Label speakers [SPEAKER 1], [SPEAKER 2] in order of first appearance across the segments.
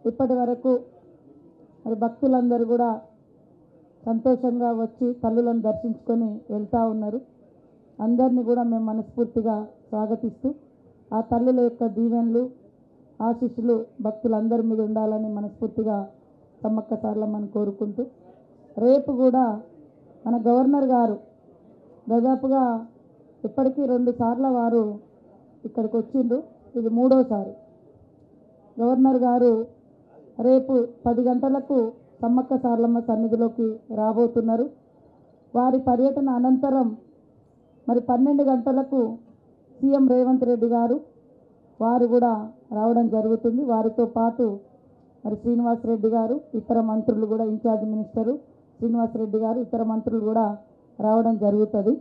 [SPEAKER 1] ఇప్పటి వరకు మరి భక్తులందరూ కూడా సంతోషంగా వచ్చి తల్లులను దర్శించుకొని వెళ్తూ ఉన్నారు. అందరినీ కూడా మేము మనస్ఫూర్తిగా స్వాగతిస్తూ ఆ తల్లుల యొక్క దీవెనలు ఆశీస్సులు భక్తులందరి మీద ఉండాలని మనస్ఫూర్తిగా సమ్మక్క సారలమ్మని కోరుకుంటూ, రేపు కూడా మన గవర్నర్ గారు దాదాపుగా ఇప్పటికీ 2 సార్లు వారు ఇక్కడికి వచ్చిండ్రు. ఇది 3వసారి. గవర్నర్ గారు రేపు 10 గంటలకు సమ్మక్క సారలమ్మ సన్నిధిలోకి రాబోతున్నారు. వారి పర్యటన అనంతరం మరి 12 గంటలకు సీఎం రేవంత్ రెడ్డి గారు వారు కూడా రావడం జరుగుతుంది. వారితో పాటు మరి శ్రీనివాసరెడ్డి గారు, ఇతర మంత్రులు కూడా, ఇన్ఛార్జ్ మినిస్టరు శ్రీనివాసరెడ్డి గారు, ఇతర మంత్రులు కూడా రావడం జరుగుతుంది.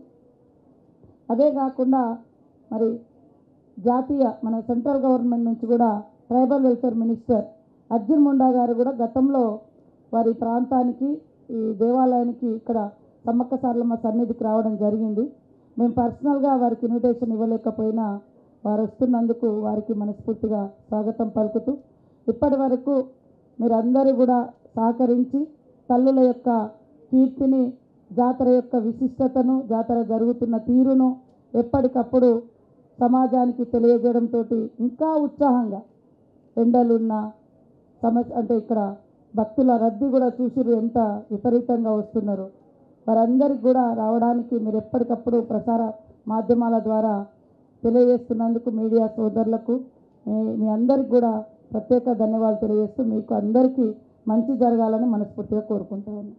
[SPEAKER 1] అదే కాకుండా మరి జాతీయ మన సెంట్రల్ గవర్నమెంట్ నుంచి కూడా tribal welfare minister Arjun Munda గారు కూడా గతంలో వారి ప్రాంతానికి ఈ దేవాలయానికి ఇక్కడ సమ్మక్క సారలమ్మ సన్నిధికి రావడం జరిగింది. మేము పర్సనల్గా వారికి ఇన్విటేషన్ ఇవ్వలేకపోయినా వారు వస్తున్నందుకు వారికి మనస్ఫూర్తిగా స్వాగతం పలుకుతూ, ఇప్పటి వరకు మీరందరూ కూడా సహకరించి తల్లుల యొక్క కీర్తిని, జాతర యొక్క విశిష్టతను, జాతర జరుగుతున్న తీరును ఎప్పటికప్పుడు సమాజానికి తెలియజేయడంతో ఇంకా ఉత్సాహంగా ఎండలున్న అంటే ఇక్కడ భక్తుల రద్దీ కూడా చూసిరు ఎంత విపరీతంగా వస్తున్నారు. వారందరికీ కూడా రావడానికి మీరు ఎప్పటికప్పుడు ప్రసార మాధ్యమాల ద్వారా తెలియజేస్తున్నందుకు మీడియా సోదరులకు మీ అందరికి కూడా ప్రత్యేక ధన్యవాదాలు తెలియజేస్తూ మీకు అందరికీ మంచి జరగాలని మనస్ఫూర్తిగా కోరుకుంటా ఉన్నాను.